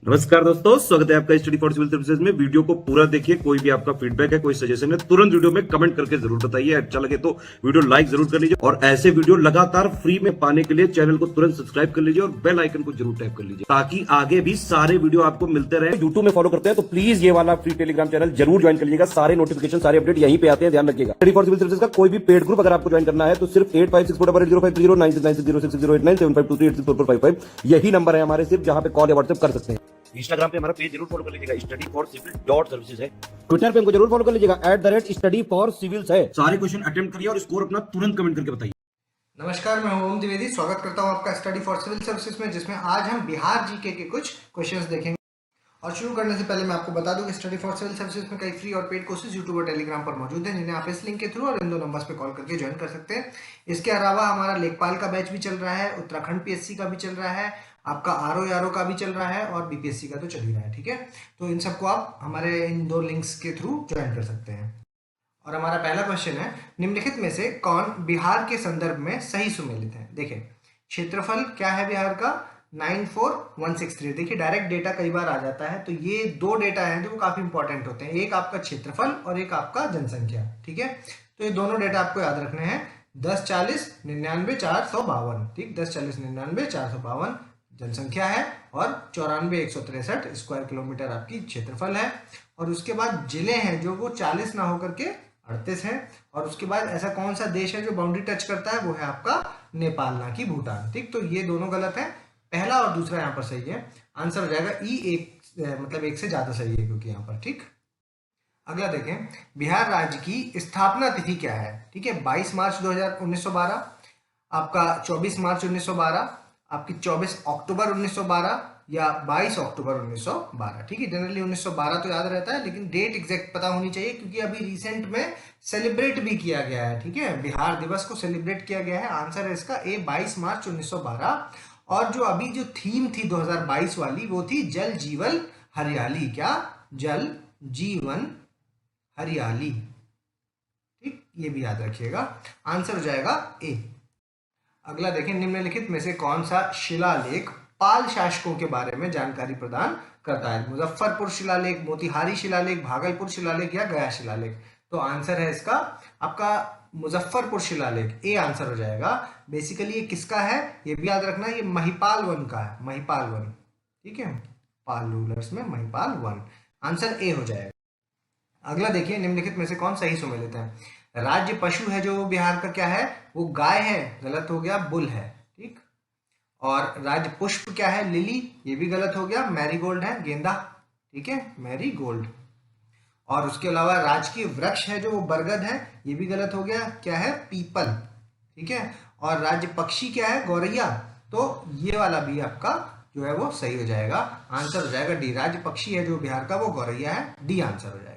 नमस्कार दोस्तों, स्वागत है आपका स्टडी फॉर सिविल सर्विसेज में। वीडियो को पूरा देखिए। कोई भी आपका फीडबैक है, कोई सजेशन है, तुरंत वीडियो में कमेंट करके जरूर बताइए। अच्छा लगे तो वीडियो लाइक जरूर कर लीजिए और ऐसे वीडियो लगातार फ्री में पाने के लिए चैनल को तुरंत सब्सक्राइब कर लीजिए और बेल आइकन को जरूर टैप कर लीजिए ताकि आगे भी सारे वीडियो आपको मिलते रहे। यूट्यूब में फॉलो करते हैं तो प्लीज ये वाला फ्री टेलीग्राम चैनल जरूर ज्वाइन कर लीजिएगा। सारे नोटिफिकेशन, सारे अपडेट यहीं पे आते हैं, ध्यान रखिएगा। स्टडी फॉर सिविल सर्विसेज का कोई भी पेड ग्रुप अगर आपको ज्वाइन करना है तो सिर्फ 85648096906606089753864455 यही नंबर है हमारे, सिर्फ जहां पे कॉल या व्हाट्सएप कर सकते हैं। इंस्टाग्राम पे हमारा पेज जरूर फॉलो कर लीजिएगा, study for civil dot services है। ट्विटर पे हमको जरूर फॉलो कर लीजिएगा, @study for civils है। सारे क्वेश्चन अटेम्प्ट करिए और स्कोर अपना तुरंत कमेंट करके बताइए। नमस्कार, मैं ओम द्विवेदी स्वागत करता हूं आपका स्टडी फॉर सिविल सर्विसेज में, जिसमें आज हम बिहार जीके के कुछ क्वेश्चंस देखेंगे। और शुरू करने से पहले मैं आपको बता दूं कि स्टडी फॉर सिविल सर्विसेज में कई फ्री और पेड कोर्सेज यूट्यूब और टेलीग्राम पर मौजूद हैं, जिन्हें आप इस लिंक के थ्रू और इन दो नंबर्स पे कॉल करके ज्वाइन कर सकते हैं। इसके अलावा हमारा लेखपाल का बैच भी चल रहा है, उत्तराखंड पीएससी का भी चल रहा है, आपका आरओ का भी चल रहा है और बीपीएससी का तो चल ही रहा है। ठीक है, तो इन सबको आप हमारे इन दो लिंक्स के थ्रू ज्वाइन कर सकते हैं। और हमारा पहला क्वेश्चन है, निम्नलिखित में से कौन बिहार के संदर्भ में सही सुमेलित है। देखिए, क्षेत्रफल क्या है बिहार का, 94163। देखिए, डायरेक्ट डेटा कई बार आ जाता है, तो ये दो डेटा हैं जो काफी इंपॉर्टेंट होते हैं, एक आपका क्षेत्रफल और एक आपका जनसंख्या। ठीक है, तो ये दोनों डेटा आपको याद रखने हैं। 104099 ठीक, 104099 जनसंख्या है और 94,163 स्क्वायर किलोमीटर आपकी क्षेत्रफल है। और उसके बाद जिले हैं जो वो 40 ना होकर के 38 है। और उसके बाद ऐसा कौन सा देश है जो बाउंड्री टच करता है, वो है आपका नेपाल, ना कि भूटान। ठीक, तो ये दोनों गलत है, पहला और दूसरा यहाँ पर सही है। आंसर हो जाएगा ई, एक मतलब एक से ज्यादा सही है क्योंकि यहाँ पर। ठीक, अगला देखें, बिहार राज्य की स्थापना तिथि क्या है। ठीक है, 22 मार्च 1912, आपका 24 मार्च 1912, आपकी 24 अक्टूबर 1912 या 22 अक्टूबर 1912। ठीक है, जनरली 1912 तो याद रहता है, लेकिन डेट एग्जैक्ट पता होनी चाहिए क्योंकि अभी रिसेंट में सेलिब्रेट भी किया गया है। ठीक है, बिहार दिवस को सेलिब्रेट किया गया है। आंसर है इसका ए, 22 मार्च 1912। और जो अभी जो थीम थी 2022 वाली, वो थी जल जीवन हरियाली। क्या, जल जीवन हरियाली। ठीक, ये भी याद रखिएगा। आंसर हो जाएगा ए। अगला देखें, निम्नलिखित में से कौन सा शिलालेख पाल शासकों के बारे में जानकारी प्रदान करता है। मुजफ्फरपुर शिलालेख, मोतिहारी शिलालेख, भागलपुर शिलालेख या गया शिलालेख। तो आंसर है इसका आपका मुजफ्फरपुर शिलालेख, ए आंसर हो जाएगा। बेसिकली ये किसका है, ये भी याद रखना, ये महिपाल वन का है, महिपाल वन। ठीक है, पाल रूलर्स में महिपाल वन। आंसर ए हो जाएगा। अगला देखिए, निम्नलिखित में से कौन सही सुमेलित है। राज्य पशु है जो बिहार का, क्या है, वो गाय है, गलत हो गया, बुल है। ठीक, और राज्य पुष्प क्या है, लिली, ये भी गलत हो गया, मैरीगोल्ड है, गेंदा। ठीक है, मैरीगोल्ड। और उसके अलावा राजकीय वृक्ष है जो वो बरगद है, ये भी गलत हो गया, क्या है, पीपल। ठीक है, और राज्य पक्षी क्या है, गौरैया। तो ये वाला भी आपका जो है वो सही हो जाएगा। आंसर हो जाएगा डी, राज्य पक्षी है जो बिहार का वो गौरैया है, डी आंसर हो जाएगा।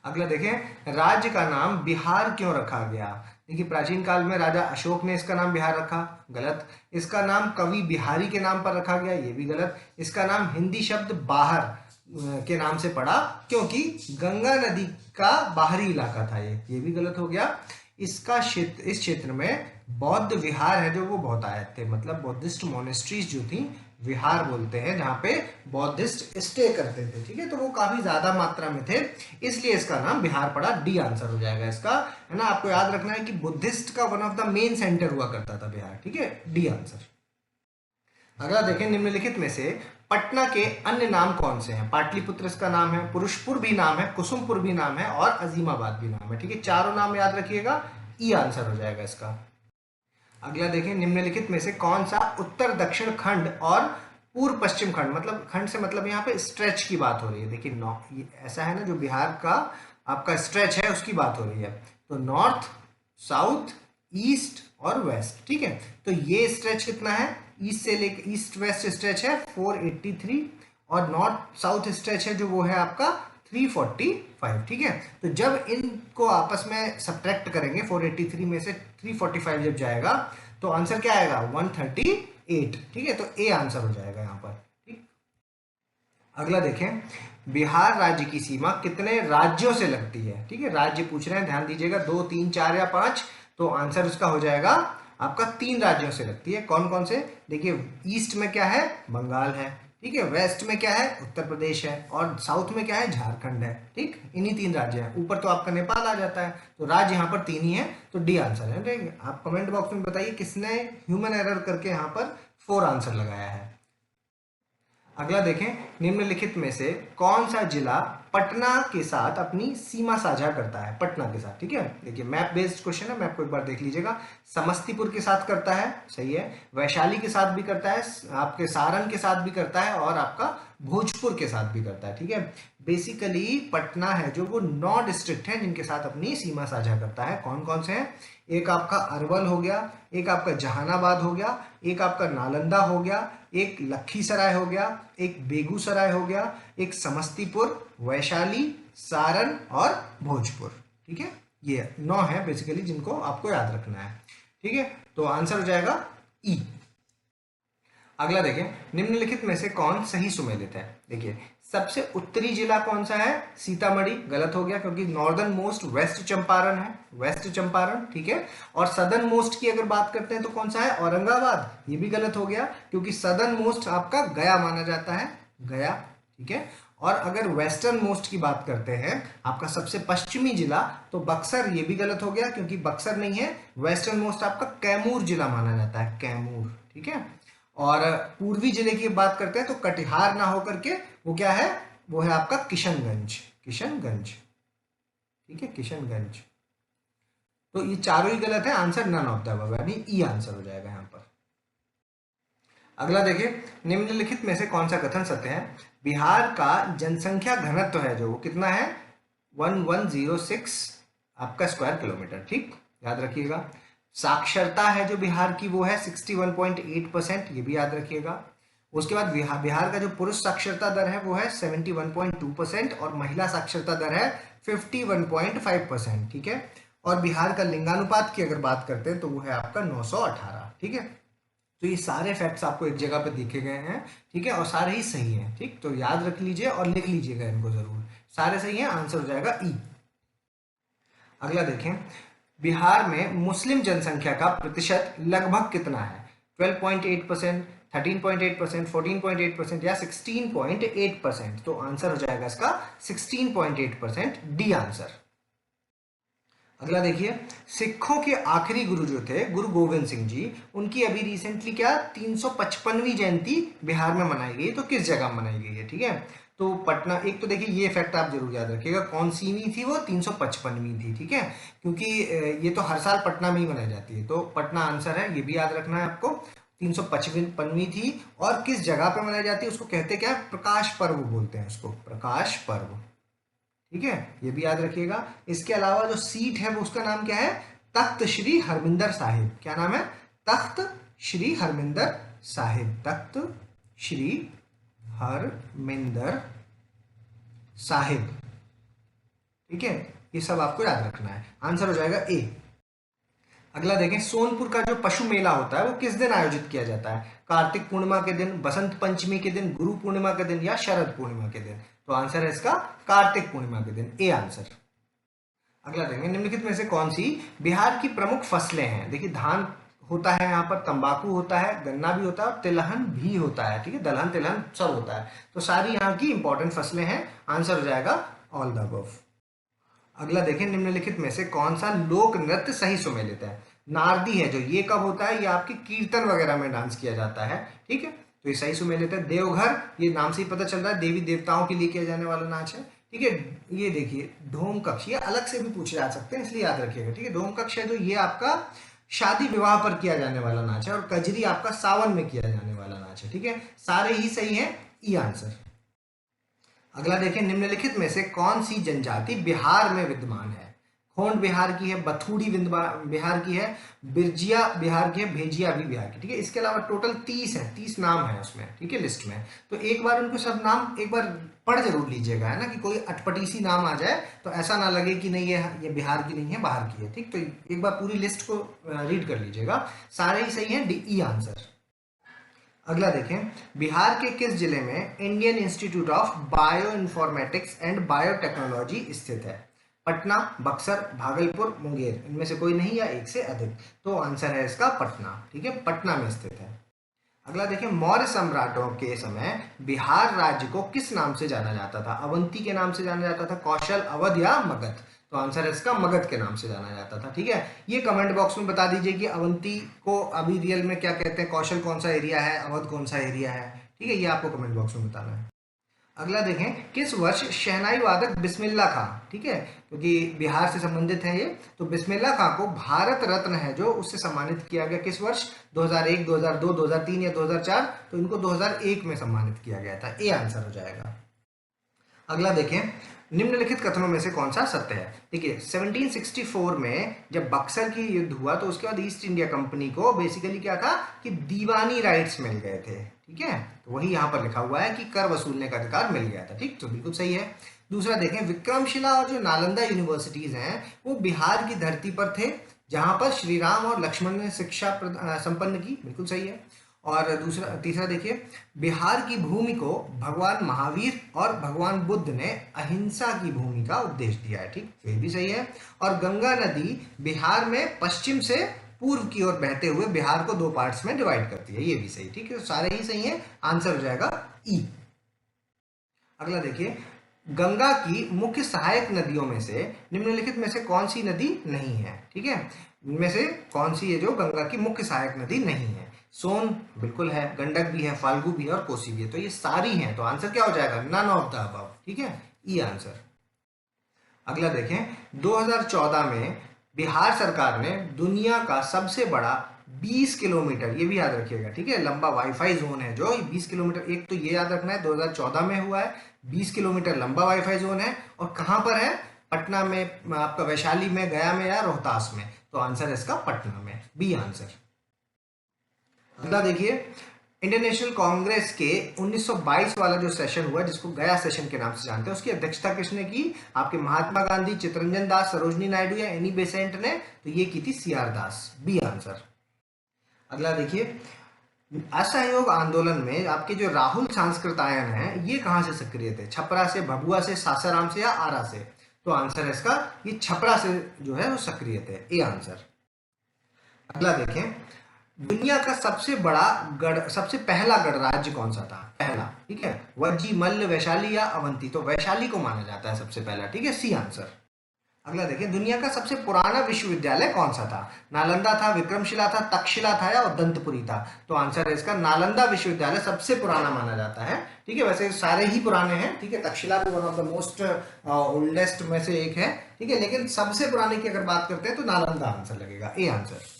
अगला देखें, राज्य का नाम बिहार क्यों रखा गया। देखिए, प्राचीन काल में राजा अशोक ने इसका नाम बिहार रखा, गलत। इसका नाम कवि बिहारी के नाम पर रखा गया, ये भी गलत। इसका नाम हिंदी शब्द बाहर के नाम से पड़ा क्योंकि गंगा नदी का बाहरी इलाका था, ये भी गलत हो गया। इसका क्षेत्र, इस क्षेत्र में बौद्ध विहार है जो वो बहुत आए थे, मतलब बौद्धिस्ट मोनेस्ट्रीज जो थी, विहार बोलते हैं, जहां पे बौद्धिस्ट स्टे करते थे। ठीक है, तो वो काफी ज्यादा मात्रा में थे, इसलिए इसका नाम बिहार पड़ा, डी आंसर हो जाएगा इसका, है ना। आपको याद रखना है कि बुद्धिस्ट का one of the main centre हुआ करता था बिहार। ठीक है, डी आंसर। अगला देखें, निम्नलिखित में से पटना के अन्य नाम कौन से हैं। पाटलिपुत्र इसका नाम है, पुरुषपुर भी नाम है, कुसुमपुर भी नाम है और अजीमाबाद भी नाम है। ठीक है, चारों नाम याद रखिएगा, ई आंसर हो जाएगा इसका। अगला देखें, निम्नलिखित में से कौन सा उत्तर दक्षिण खंड और पूर्व पश्चिम खंड, मतलब खंड से मतलब यहाँ पे स्ट्रेच की बात हो रही है। देखिए, ये ऐसा है ना, जो बिहार का आपका स्ट्रेच है उसकी बात हो रही है। तो नॉर्थ, साउथ, ईस्ट और वेस्ट। ठीक है, तो ये स्ट्रेच कितना है, ईस्ट से लेकर ईस्ट वेस्ट स्ट्रेच है 483 और नॉर्थ साउथ स्ट्रेच है जो वो है आपका 345। ठीक है, तो जब इनको आपस में सब्ट्रैक्ट करेंगे, 483 में से 345 जब जाएगा तो आंसर क्या आएगा, 138। ठीक है, तो ए आंसर हो जाएगा यहाँ पर। ठीक, अगला देखें, बिहार राज्य की सीमा कितने राज्यों से लगती है। ठीक है, राज्य पूछ रहे हैं, ध्यान दीजिएगा, 2, 3, 4 या 5। तो आंसर उसका हो जाएगा आपका 3 राज्यों से लगती है। कौन कौन से, देखिए, ईस्ट में क्या है, बंगाल है। ठीक है। वेस्ट में क्या है, उत्तर प्रदेश है, और साउथ में क्या है, झारखंड है। ठीक, इन्हीं 3 राज्य हैं। ऊपर तो आपका नेपाल आ जाता है, तो राज्य यहाँ पर 3 ही है, तो डी आंसर है। ठीक है, आप कमेंट बॉक्स में बताइए किसने ह्यूमन एरर करके यहाँ पर 4 आंसर लगाया है। अगला देखें, निम्नलिखित में से कौन सा जिला पटना के साथ अपनी सीमा साझा करता है, पटना के साथ। ठीक है, देखिए मैप बेस्ड क्वेश्चन है, मैप को एक बार देख लीजिएगा। समस्तीपुर के साथ करता है, सही है। वैशाली के साथ भी करता है, आपके सारण के साथ भी करता है, और आपका भोजपुर के साथ भी करता है। ठीक है, बेसिकली पटना है जो वो 9 डिस्ट्रिक्ट हैं जिनके साथ अपनी सीमा साझा करता है। कौन कौन से हैं, एक आपका अरवल हो गया, एक आपका जहानाबाद हो गया, एक आपका नालंदा हो गया, एक लखीसराय हो गया, एक बेगूसराय हो गया, एक समस्तीपुर, वैशाली, सारण और भोजपुर। ठीक है, ये 9 है बेसिकली जिनको आपको याद रखना है। ठीक है, तो आंसर हो जाएगा ई। अगला देखें, निम्नलिखित में से कौन सही सुमेलित है। देखिए, सबसे उत्तरी जिला कौन सा है, सीतामढ़ी, गलत हो गया क्योंकि नॉर्दर्न मोस्ट वेस्ट चंपारण है, वेस्ट चंपारण। ठीक है, और सदर्न मोस्ट की अगर बात करते हैं तो कौन सा है, औरंगाबाद, ये भी गलत हो गया क्योंकि सदर्न मोस्ट आपका गया माना जाता है, गया। ठीक है, और अगर वेस्टर्न मोस्ट की बात करते हैं, आपका सबसे पश्चिमी जिला, तो बक्सर, ये भी गलत हो गया क्योंकि बक्सर नहीं है। वेस्टर्न मोस्ट आपका कैमूर जिला माना जाता है, कैमूर। ठीक है, और पूर्वी जिले की बात करते हैं तो कटिहार ना होकर के वो क्या है, वो है आपका किशनगंज, किशनगंज। ठीक है, किशनगंज। तो ये चारों ही गलत है, answer none of the above, यानी ई आंसर हो जाएगा यहाँ पर। अगला देखिए, निम्नलिखित में से कौन सा कथन सत्य है। बिहार का जनसंख्या घनत्व है जो वो कितना है, 1106 आपका स्क्वायर किलोमीटर। ठीक, याद रखिएगा। साक्षरता है जो बिहार की वो है 61.8%, ये भी याद रखिएगा। उसके बाद बिहार का जो पुरुष साक्षरता दर है वो है 71.2% और महिला साक्षरता दर है 51.5%। ठीक है, और बिहार का लिंगानुपात की अगर बात करते हैं तो वो है आपका 918। ठीक है, तो ये सारे फैक्ट्स आपको एक जगह पे दिखे गए हैं। ठीक है, और सारे ही सही हैं। ठीक, तो याद रख लीजिए और लिख लीजिएगा इनको जरूर, सारे सही हैं, आंसर हो जाएगा ई। अगला देखें, बिहार में मुस्लिम जनसंख्या का प्रतिशत लगभग कितना है, 12.8%, 13.8%, 14.8% या 16.8%। तो आंसर हो जाएगा इसका 16.8%, डी आंसर। अगला देखिए, सिखों के आखिरी गुरु जो थे गुरु गोविंद सिंह जी, उनकी अभी रिसेंटली क्या 355वीं जयंती बिहार में मनाई गई, तो किस जगह मनाई गई है। ठीक है, तो पटना, एक तो देखिए ये फैक्ट आप जरूर याद रखिएगा, कौन सी नहीं थी वो 355वीं थी। ठीक है, क्योंकि ये तो हर साल पटना में ही मनाई जाती है, तो पटना आंसर है, ये भी याद रखना है आपको। 355वीं थी, और किस जगह पे मनाई जाती है उसको कहते क्या है, प्रकाश पर्व बोलते हैं उसको, प्रकाश पर्व। ठीक है, ये भी याद रखिएगा। इसके अलावा जो सीट है वो उसका नाम क्या है, तख्त श्री हरमिंदर साहिब। क्या नाम है, तख्त श्री हरमिंदर साहिब, तख्त श्री हरमिंदर साहिब। ठीक है, ये सब आपको याद रखना है, आंसर हो जाएगा ए। अगला देखें, सोनपुर का जो पशु मेला होता है वो किस दिन आयोजित किया जाता है, कार्तिक पूर्णिमा के दिन, बसंत पंचमी के दिन, गुरु पूर्णिमा के दिन या शरद पूर्णिमा के दिन। तो आंसर है इसका कार्तिक पूर्णिमा के दिन, ए आंसर। अगला देखेंगे, निम्नलिखित में से कौन सी बिहार की प्रमुख फसलें हैं। देखिए, धान होता है यहाँ पर, तंबाकू होता है, गन्ना भी होता है और तिलहन भी होता है। ठीक है, दलहन तिलहन सब होता है, तो सारी यहाँ की इंपॉर्टेंट फसलें हैं, आंसर हो जाएगा ऑल द अबव। अगला देखें, निम्नलिखित में से कौन सा लोक नृत्य सही सुमेलित है। नारदी है जो, ये कब होता है, ये आपके कीर्तन वगैरह में डांस किया जाता है। ठीक है, तो ये सही सुमेलित है। देवघर, ये नाम से ही पता चल रहा है देवी देवताओं के लिए किया जाने वाला नाच है। ठीक है, ये देखिए ढोम कक्ष, ये अलग से भी पूछे जा सकते हैं, इसलिए याद रखिएगा। ठीक है, ढोम कक्ष है जो, ये आपका शादी विवाह पर किया जाने वाला नाच है, और कजरी आपका सावन में किया जाने वाला नाच है। ठीक है, सारे ही सही है, ई आंसर। अगला देखें, निम्नलिखित में से कौन सी जनजाति बिहार में विद्यमान है। खोंड बिहार की है, बथुड़ी बिहार की है, बिरजिया बिहार की है, भेजिया भी बिहार की। ठीक है, इसके अलावा टोटल 30 है, 30 नाम है उसमें। ठीक है, लिस्ट में, तो एक बार उनको सब नाम एक बार पढ़ जरूर लीजिएगा, है ना, कि कोई अटपटी सी नाम आ जाए तो ऐसा ना लगे कि नहीं ये बिहार की नहीं है, बाहर की है। ठीक, तो एक बार पूरी लिस्ट को रीड कर लीजिएगा, सारे ही सही है, डी ई आंसर। अगला देखें, बिहार के किस जिले में Indian institute of bio informatics and biotechnology स्थित है। पटना, बक्सर, भागलपुर, मुंगेर, इनमें से कोई नहीं या एक से अधिक। तो आंसर है इसका पटना। ठीक है, पटना में स्थित है। अगला देखिए, मौर्य सम्राटों के समय बिहार राज्य को किस नाम से जाना जाता था? अवंती के नाम से जाना जाता था, कौशल, अवध या मगध? तो आंसर है इसका मगध के नाम से जाना जाता था। ठीक है, ये कमेंट बॉक्स में बता दीजिए कि अवंती को अभी रियल में क्या कहते हैं, कौशल कौन सा एरिया है, अवध कौन सा एरिया है। ठीक है, ये आपको कमेंट बॉक्स में बताना है। अगला देखें, किस वर्ष शहनाई वादक बिस्मिल्लाह खां, ठीक है, क्योंकि बिहार से संबंधित है ये, तो बिस्मिल्लाह खां को भारत रत्न है जो उससे सम्मानित किया गया किस वर्ष? 2001, 2002, 2003 या 2004? तो इनको 2001 में सम्मानित किया गया था। ए आंसर हो जाएगा। अगला देखें, निम्नलिखित कथनों में से कौन सा सत्य है? देखिए, 1764 में जब बक्सर की युद्ध हुआ तो उसके बाद ईस्ट इंडिया कंपनी को बेसिकली क्या था कि दीवानी राइट्स मिल गए थे। ठीक है, तो वही यहाँ पर लिखा हुआ है कि कर वसूलने का अधिकार मिल गया था। ठीक, तो बिल्कुल सही है। दूसरा देखें, विक्रमशिला और जो नालंदा यूनिवर्सिटीज हैं वो बिहार की धरती पर थे जहां पर श्री राम और लक्ष्मण ने शिक्षा संपन्न की। बिल्कुल सही है। और तीसरा देखिए, बिहार की भूमि को भगवान महावीर और भगवान बुद्ध ने अहिंसा की भूमि का उपदेश दिया है। ठीक, तो ये भी सही है। और गंगा नदी बिहार में पश्चिम से पूर्व की ओर बहते हुए बिहार को 2 पार्ट्स में डिवाइड करती है। ये भी सही। ठीक है, तो सारे ही सही है। आंसर हो जाएगा ई। अगला देखिए, गंगा की मुख्य सहायक नदियों में से निम्नलिखित में से कौन सी नदी नहीं है? ठीक है, इनमें से कौन सी है जो गंगा की मुख्य सहायक नदी नहीं है? सोन बिल्कुल है, गंडक भी है, फाल्गु भी है और कोसी भी है। तो ये सारी हैं, तो आंसर क्या हो जाएगा? None of the above. ठीक है, ई आंसर। अगला देखें, 2014 में बिहार सरकार ने दुनिया का सबसे बड़ा 20 किलोमीटर, ये भी याद रखिएगा, ठीक है, लंबा वाईफाई जोन है जो 20 किलोमीटर, एक तो ये याद रखना है 2014 में हुआ है, 20 किलोमीटर लंबा वाईफाई जोन है। और कहां पर है? पटना में, आपका वैशाली में, गया में या रोहतास में? तो आंसर है इसका पटना में, बी आंसर। अगला देखिए, इंडियन नेशनल कांग्रेस के 1922 वाला जो सेशन हुआ जिसको गया सेशन के नाम से जानते हैं, उसकी अध्यक्षता किसने की? आपके महात्मा गांधी, चित्तरंजन दास, सरोजनी नायडू या एनी बेसेंट ने? तो ये की थी सीआर दास, बी आंसर। अगला देखिए, असहयोग आंदोलन में आपके जो राहुल सांस्कृतायन है ये कहां से सक्रिय थे? छपरा से, भभुआ से, सासाराम से या आरा से? तो आंसर है इसका ये छपरा से जो है वो सक्रिय थे, ए आंसर। अगला देखें, दुनिया का सबसे बड़ा गढ़, सबसे पहला गणराज्य कौन सा था? पहला, ठीक है, वज्जी, मल्ल, वैशाली या अवंती? तो वैशाली को माना जाता है सबसे पहला। ठीक है, सी आंसर। अगला देखिए, दुनिया का सबसे पुराना विश्वविद्यालय कौन सा था? नालंदा था, विक्रमशिला था, तक्षशिला था या उदंतपुरी था? तो आंसर है इसका नालंदा विश्वविद्यालय सबसे पुराना माना जाता है। ठीक है, वैसे सारे ही पुराने हैं। ठीक है, तक्षशिला भी one of the most oldest में से एक है। ठीक है, लेकिन सबसे पुराने की अगर बात करते हैं तो नालंदा आंसर लगेगा, ए आंसर।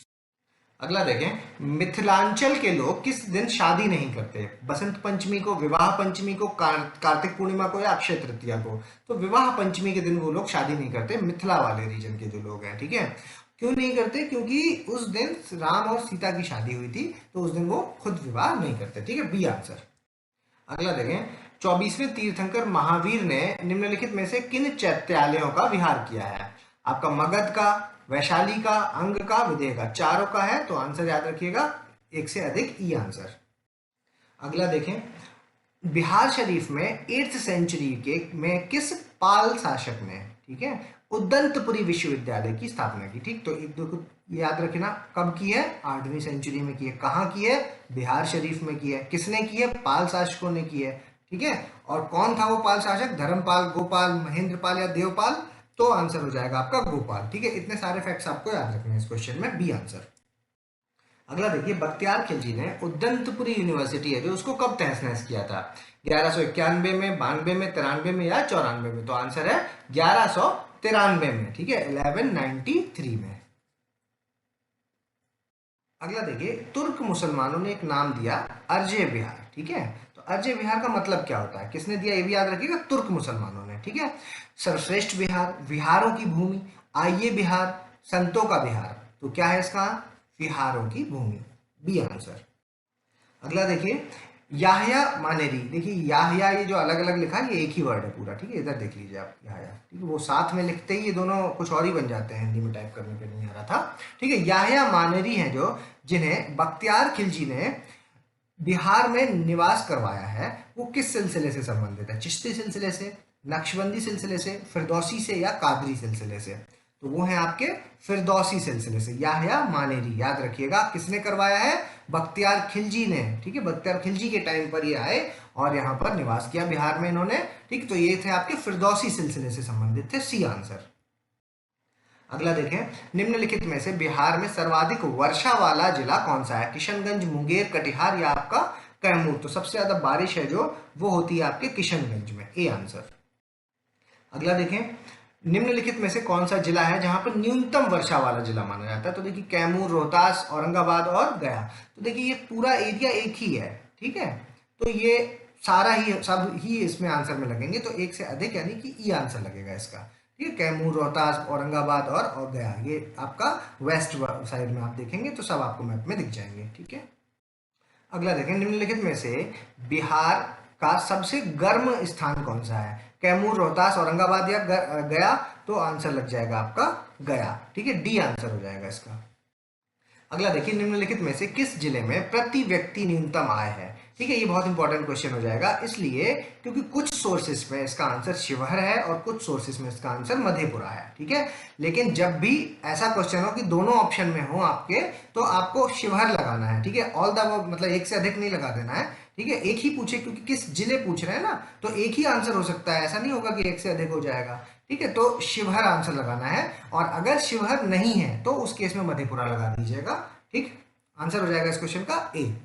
अगला देखें, मिथिलांचल के लोग किस दिन शादी नहीं करते? बसंत पंचमी को, विवाह पंचमी को, कार्तिक पूर्णिमा को या अक्षय तृतीया को? तो विवाह पंचमी के दिन वो लोग शादी नहीं करते, मिथिला वाले रीजन के जो लोग हैं। ठीक है, क्यों नहीं करते? क्योंकि उस दिन राम और सीता की शादी हुई थी, तो उस दिन वो खुद विवाह नहीं करते। ठीक है, बी आंसर। अगला देखें, 24वें तीर्थंकर महावीर ने निम्नलिखित में से किन चैत्यालयों का विहार किया है? आपका मगध का, वैशाली का, अंग का, विदेह का? चारों का है, तो आंसर याद रखिएगा एक से अधिक, ई आंसर। अगला देखें, बिहार शरीफ में 8th सेंचुरी के में किस पाल शासक ने, ठीक है, उदंतपुरी विश्वविद्यालय की स्थापना की? ठीक, तो एक दो याद रखना, कब की है? 8वीं सेंचुरी में की है। कहाँ की है? बिहार शरीफ में की है। किसने की है? पाल शासकों ने की है। ठीक है, और कौन था वो पाल शासक? धर्मपाल, गोपाल, महेंद्रपाल या देवपाल? तो आंसर हो जाएगा आपका गोपाल। ठीक है, इतने सारे फैक्ट्स आपको याद रखने हैं इस क्वेश्चन में, बी आंसर। अगला देखिए, बख्तियार खिलजी ने उदंतपुरी यूनिवर्सिटी है जो उसको कब तहस नहस किया था? 1191 में, 92 में, 93 में या 94 में? तो आंसर है 1193 में। ठीक है, 1193 में। अगला देखिए, तुर्क मुसलमानों ने एक नाम दिया अर्जे बिहार। ठीक है, तो अर्जे बिहार का मतलब क्या होता है? किसने दिया? ये भी याद रखिएगा, तुर्क मुसलमानों ने। ठीक है, सर्वश्रेष्ठ बिहार, विहारों की भूमि, आइये बिहार, संतों का बिहार? तो क्या है इसका? विहारों की भूमि, बी आंसर। अगला देखिए, याहया मानेरी। देखिए याहया, ये जो अलग अलग लिखा है ये एक ही वर्ड है पूरा। ठीक है, इधर देख लीजिए आप, याहया। ठीक है, वो साथ में लिखते ही ये दोनों कुछ और ही बन जाते हैं, हिंदी में टाइप करने पे नहीं आ रहा था। ठीक है, याहया मानेरी हैं जो, जिन्हें बख्तियार खिलजी ने बिहार में निवास करवाया है, वो किस सिलसिले से संबंधित है? चिश्ती सिलसिले से, नक्शबंदी सिलसिले से, फिरदौसी से या कादरी सिलसिले से? तो वो है आपके फिरदौसी सिलसिले से, याहया मानेरी। याद रखिएगा, किसने करवाया है? बख्तियार खिलजी ने, ठीक है, बख्तियार खिलजी के टाइम पर ये आए और यहाँ पर निवास किया बिहार में इन्होंने, ठीक। तो ये थे आपके फिरदौसी सिलसिले से संबंधित थे, सी आंसर। अगला देखें, निम्नलिखित में से बिहार में सर्वाधिक वर्षा वाला जिला कौन सा है? किशनगंज, मुंगेर, कटिहार या आपका कैमूर? तो सबसे ज्यादा बारिश है जो वो होती है आपके किशनगंज में, ए आंसर। अगला देखें, निम्नलिखित में से कौन सा जिला है जहां पर न्यूनतम वर्षा वाला जिला माना जाता है? तो देखिए कैमूर, रोहतास, औरंगाबाद और गया। तो देखिए ये पूरा एरिया एक ही है, ठीक है, तो ये सारा ही सब ही इसमें आंसर में लगेंगे, तो एक से अधिक यानी कि ई आंसर लगेगा इसका, ठीक है। कैमूर, रोहतास, औरंगाबाद और गया, ये आपका वेस्ट साइड में आप देखेंगे तो सब आपको मैप में दिख जाएंगे, ठीक है। अगला देखें, निम्नलिखित में से बिहार का सबसे गर्म स्थान कौन सा है? कैमूर, रोहतास, औरंगाबाद या गया? तो आंसर लग जाएगा आपका गया, ठीक है, डी आंसर हो जाएगा इसका। अगला देखिए, निम्नलिखित में से किस जिले में प्रति व्यक्ति न्यूनतम आय है? ठीक है, ये बहुत इंपॉर्टेंट क्वेश्चन हो जाएगा, इसलिए क्योंकि कुछ सोर्सेस में इसका आंसर शिवहर है और कुछ सोर्सेस में इसका आंसर मधेपुरा है, ठीक है। लेकिन जब भी ऐसा क्वेश्चन हो कि दोनों ऑप्शन में हो आपके, तो आपको शिवहर लगाना है, ठीक है। ऑल द मतलब एक से अधिक नहीं लगा देना है, ठीक है। एक ही पूछे, क्योंकि किस जिले पूछ रहे हैं ना, तो एक ही आंसर हो सकता है, ऐसा नहीं होगा कि एक से अधिक हो जाएगा, ठीक है। तो शिवहर आंसर लगाना है, और अगर शिवहर नहीं है तो उस केस में मधेपुरा लगा दीजिएगा, ठीक। आंसर हो जाएगा इस क्वेश्चन का ए।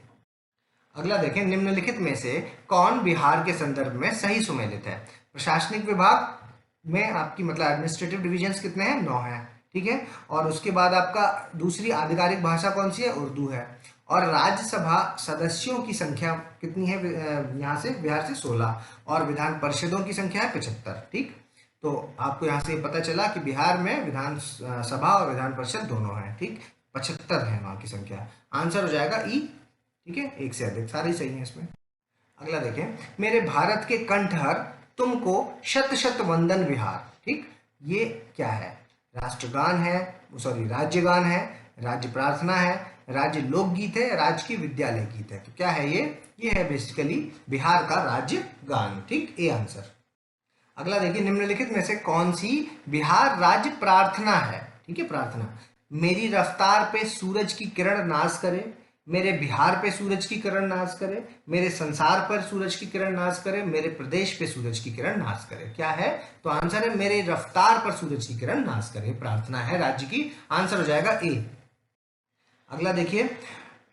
अगला देखें, निम्नलिखित में से कौन बिहार के संदर्भ में सही सुमेलित है? प्रशासनिक विभाग में आपकी मतलब एडमिनिस्ट्रेटिव डिविजन्स कितने हैं? 9 हैं, ठीक है। और उसके बाद आपका दूसरी आधिकारिक भाषा कौन सी है? उर्दू है। और राज्यसभा सदस्यों की संख्या कितनी है? यहाँ से बिहार से 16, और विधान परिषदों की संख्या है 75, ठीक। तो आपको यहाँ से पता चला कि बिहार में विधान सभा और विधान परिषद दोनों हैं, ठीक। 75 है वहाँ की संख्या, आंसर हो जाएगा ई, ठीक है, एक से अधिक, सारे सही हैं इसमें। अगला देखें, मेरे भारत के कंठहर तुमको शत शत वंदन विहार, ठीक। ये क्या है? राष्ट्रगान है, सॉरी राज्यगान है, राज्य प्रार्थना है, राज्य लोकगीत है, राज्य की विद्यालय गीत है। तो क्या है ये है बेसिकली बिहार का राज्य गान, ठीक, ए आंसर। अगला देखिए, निम्नलिखित में से कौन सी बिहार राज्य प्रार्थना है? ठीक है, प्रार्थना। मेरी रफ्तार पे सूरज की किरण नाज करे, मेरे बिहार पे सूरज की किरण नाज करे, मेरे संसार पर सूरज की किरण नाज करे, मेरे प्रदेश पे सूरज की किरण नाज करे। क्या है? तो आंसर है मेरे रफ्तार पर सूरज की किरण नाज करे, प्रार्थना है राज्य की, आंसर हो जाएगा ए। अगला देखिए,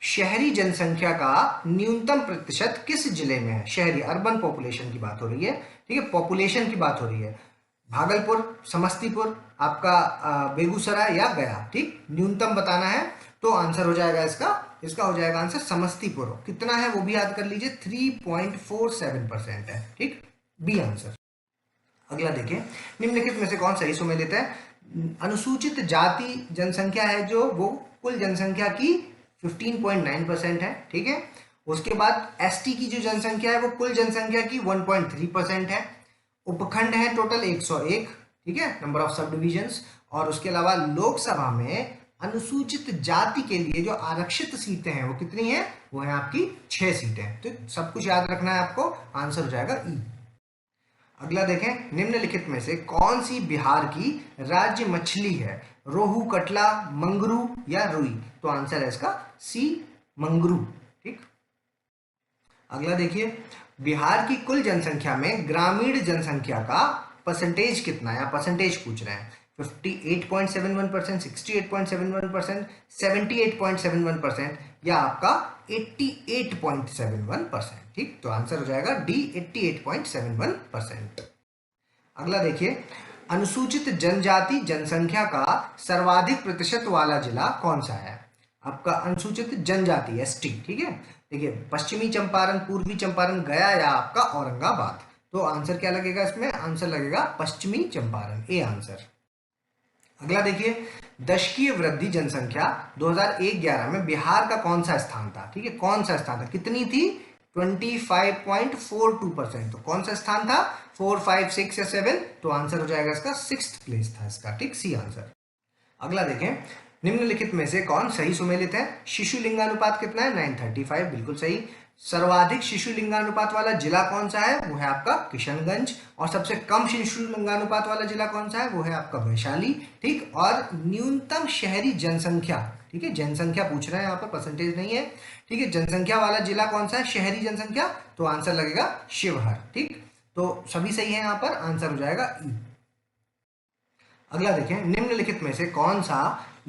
शहरी जनसंख्या का न्यूनतम प्रतिशत किस जिले में है? शहरी, अर्बन पॉपुलेशन की बात हो रही है, ठीक है, पॉपुलेशन की बात हो रही है। भागलपुर, समस्तीपुर, आपका बेगूसराय या गया, ठीक। न्यूनतम बताना है तो आंसर हो जाएगा इसका हो जाएगा आंसर समस्तीपुर। कितना है वो भी याद कर लीजिए, 3.47% है, ठीक, बी आंसर। अगला देखिए, निम्नलिखित में से कौन सही सुमेलित है? अनुसूचित जाति जनसंख्या है जो वो कुल जनसंख्या की 15.9% है, ठीक है। उसके बाद एसटी की जो जनसंख्या है वो कुल जनसंख्या की 1.3% है। उपखंड है टोटल 101, ठीक है, नंबर ऑफ सब डिविजन्स। और उसके अलावा लोकसभा में अनुसूचित जाति के लिए जो आरक्षित सीटें हैं वो कितनी हैं? वो है आपकी 6 सीटें। तो सब कुछ याद रखना है आपको, आंसर हो जाएगा ई। अगला देखें, निम्नलिखित में से कौन सी बिहार की राज्य मछली है? रोहू, कटला, मंगरू या रुई? तो आंसर है इसका सी, मंगरू, ठीक। अगला देखिए, बिहार की कुल जनसंख्या में ग्रामीण जनसंख्या का परसेंटेज कितना है? परसेंटेज पूछ रहे हैं। 58.71%, 68.71%, 78.71% या आपका 88.71%, ठीक। तो आंसर हो जाएगा डी, 88.71%। अगला देखिए, अनुसूचित जनजाति जनसंख्या का सर्वाधिक प्रतिशत वाला जिला कौन सा है? आपका अनुसूचित जनजाति एसटी, ठीक है। देखिए, पश्चिमी चंपारण, पूर्वी चंपारण, गया या आपका औरंगाबाद? तो आंसर क्या लगेगा इसमें? आंसर लगेगा पश्चिमी चंपारण, ए आंसर। अगला देखिए, दशकीय वृद्धि जनसंख्या 2001-11 में बिहार का कौन सा स्थान था? ठीक है, कौन सा स्थान था? कितनी थी? 25.42%। तो कौन सा स्थान था? 4, 5, 6 या 7? तो आंसर हो जाएगा इसका 6th प्लेस था इसका, ठीक, सी आंसर। अगला देखें, निम्नलिखित में से कौन सही सुमेलित है? शिशु लिंगानुपात कितना है? 935, बिल्कुल सही। सर्वाधिक शिशु लिंगानुपात वाला जिला कौन सा है? वो है आपका किशनगंज। और सबसे कम शिशु लिंगानुपात वाला जिला कौन सा है? वो है आपका वैशाली, ठीक। और न्यूनतम शहरी जनसंख्या ठीक है, जनसंख्या पूछ रहा है यहाँ पर, परसेंटेज नहीं है। ठीक है, जनसंख्या वाला जिला कौन सा है, शहरी जनसंख्या, तो आंसर लगेगा शिवहर। ठीक, तो सभी सही है, यहाँ पर आंसर हो जाएगा ई। अगला देखें, निम्नलिखित में से कौन सा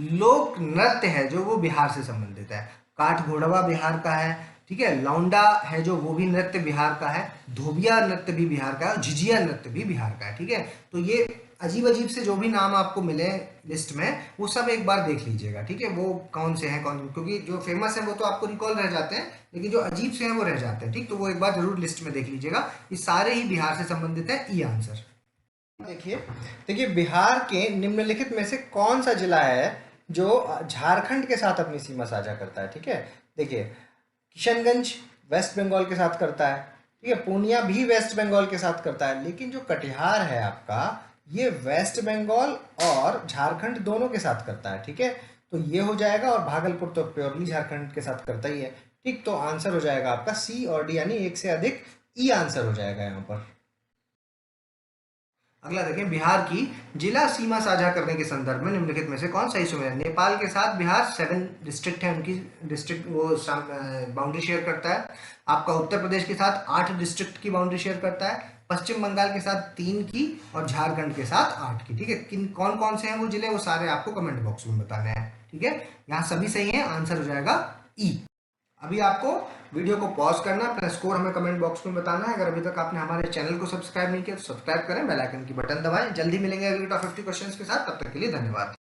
लोक नृत्य है जो वो बिहार से संबंधित है। काठ घोड़वा बिहार का है, ठीक है, लौंडा है जो वो भी नृत्य बिहार का है, धोबिया नृत्य भी बिहार का है, और झिझिया नृत्य भी बिहार का है। ठीक है, तो ये अजीब अजीब से जो भी नाम आपको मिले लिस्ट में, वो सब एक बार देख लीजिएगा। ठीक है, वो कौन से हैं कौन, क्योंकि जो फेमस है वो तो आपको रिकॉल रह जाते हैं, लेकिन जो अजीब से हैं वो रह जाते हैं। ठीक, तो वो एक बार जरूर लिस्ट में देख लीजिएगा। ये सारे ही बिहार से संबंधित है, ई आंसर। देखिए देखिए, बिहार के निम्नलिखित में से कौन सा जिला है जो झारखंड के साथ अपनी सीमा साझा करता है। ठीक है, देखिए किशनगंज वेस्ट बंगाल के साथ करता है, ठीक है, पूर्णिया भी वेस्ट बंगाल के साथ करता है, लेकिन जो कटिहार है आपका, ये वेस्ट बंगाल और झारखंड दोनों के साथ करता है। ठीक है, तो ये हो जाएगा, और भागलपुर तो प्योरली झारखंड के साथ करता ही है। ठीक, तो आंसर हो जाएगा आपका सी और डी, यानी एक से अधिक, ई आंसर हो जाएगा यहाँ पर। अगला देखें, बिहार की जिला सीमा साझा करने के संदर्भ में निम्नलिखित में से कौन सा इशू है। नेपाल के साथ बिहार 7 डिस्ट्रिक्ट है, उनकी डिस्ट्रिक्ट वो बाउंड्री शेयर करता है। आपका उत्तर प्रदेश के साथ 8 डिस्ट्रिक्ट की बाउंड्री शेयर करता है, पश्चिम बंगाल के साथ 3 की, और झारखंड के साथ 8 की। ठीक है, किन कौन कौन से हैं वो जिले, वो सारे आपको कमेंट बॉक्स में बताने हैं। ठीक है, यहाँ सभी सही है, आंसर हो जाएगा ई। अभी आपको वीडियो को पॉज करना, अपना स्कोर हमें कमेंट बॉक्स में बताना है। अगर अभी तक आपने हमारे चैनल को सब्सक्राइब नहीं किया तो सब्सक्राइब करें, बेल आइकन की बटन दबाएं। जल्दी मिलेंगे अगले टॉप 50 क्वेश्चंस के साथ, तब तक के लिए धन्यवाद।